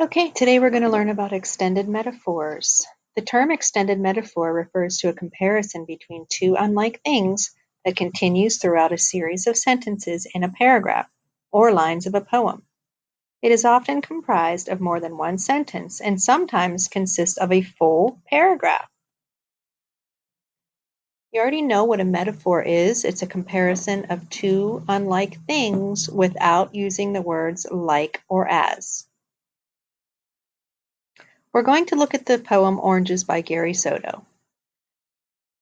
Okay, today we're going to learn about extended metaphors. The term extended metaphor refers to a comparison between two unlike things that continues throughout a series of sentences in a paragraph or lines of a poem. It is often comprised of more than one sentence and sometimes consists of a full paragraph. You already know what a metaphor is. It's a comparison of two unlike things without using the words like or as. We're going to look at the poem Oranges by Gary Soto.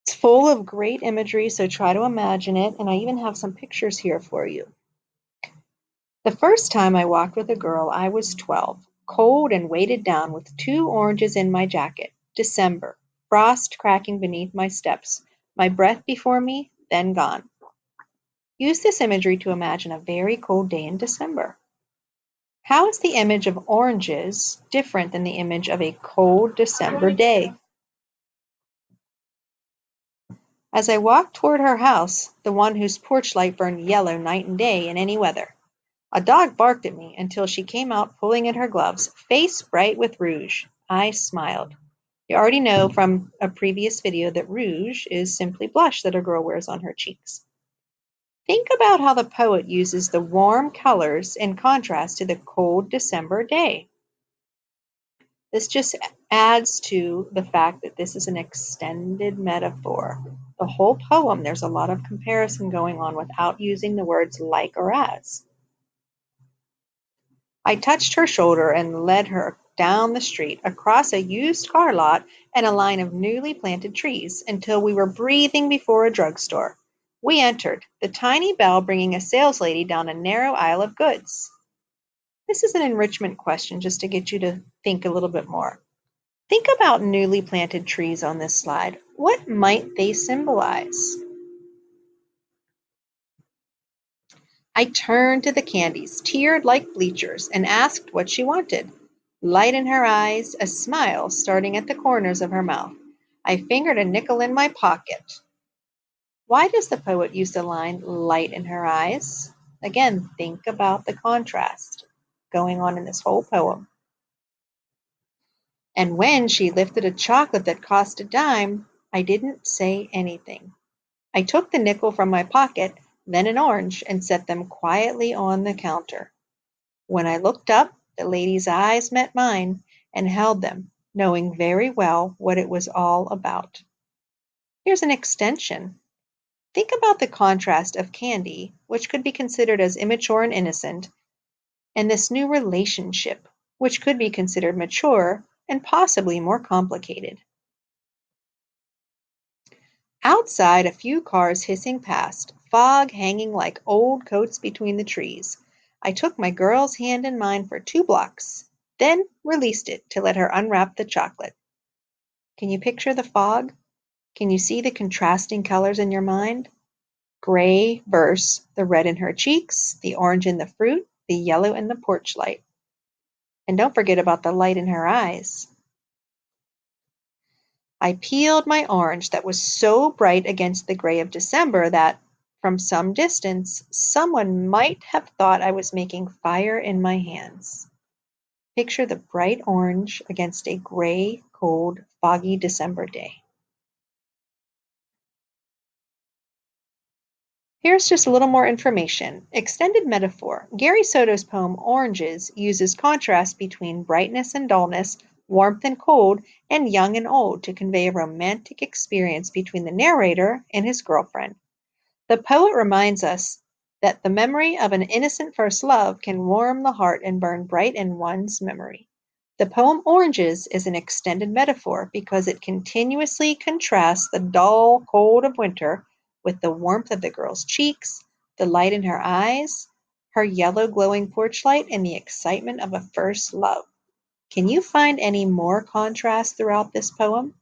It's full of great imagery, so try to imagine it, and I even have some pictures here for you. The first time I walked with a girl, I was 12, cold and weighted down with 2 oranges in my jacket. December, frost cracking beneath my steps, my breath before me, then gone. Use this imagery to imagine a very cold day in December. How is the image of oranges different than the image of a cold December day? As I walked toward her house, the one whose porch light burned yellow night and day in any weather, a dog barked at me until she came out pulling at her gloves, face bright with rouge. I smiled. You already know from a previous video that rouge is simply blush that a girl wears on her cheeks. Think about how the poet uses the warm colors in contrast to the cold December day. This just adds to the fact that this is an extended metaphor. The whole poem, there's a lot of comparison going on without using the words like or as. I touched her shoulder and led her down the street, across a used car lot and a line of newly planted trees, until we were breathing before a drugstore. We entered, the tiny bell bringing a saleslady down a narrow aisle of goods. This is an enrichment question just to get you to think a little bit more. Think about newly planted trees on this slide. What might they symbolize? I turned to the candies, tiered like bleachers, and asked what she wanted. Light in her eyes, a smile starting at the corners of her mouth. I fingered a nickel in my pocket. Why does the poet use the line light in her eyes? Again, think about the contrast going on in this whole poem. And when she lifted a chocolate that cost a dime, I didn't say anything. I took the nickel from my pocket, then an orange, and set them quietly on the counter. When I looked up, the lady's eyes met mine and held them, knowing very well what it was all about. Here's an extension. Think about the contrast of candy, which could be considered as immature and innocent, and this new relationship, which could be considered mature and possibly more complicated. Outside, a few cars hissing past, fog hanging like old coats between the trees. I took my girl's hand in mine for 2 blocks, then released it to let her unwrap the chocolate. Can you picture the fog? Can you see the contrasting colors in your mind? Gray versus the red in her cheeks, the orange in the fruit, the yellow in the porch light. And don't forget about the light in her eyes. I peeled my orange that was so bright against the gray of December that, from some distance, someone might have thought I was making fire in my hands. Picture the bright orange against a gray, cold, foggy December day. Here's just a little more information. Extended metaphor. Gary Soto's poem Oranges uses contrast between brightness and dullness, warmth and cold, and young and old to convey a romantic experience between the narrator and his girlfriend. The poet reminds us that the memory of an innocent first love can warm the heart and burn bright in one's memory. The poem Oranges is an extended metaphor because it continuously contrasts the dull cold of winter with the warmth of the girl's cheeks, the light in her eyes, her yellow glowing porch light, and the excitement of a first love. Can you find any more contrast throughout this poem?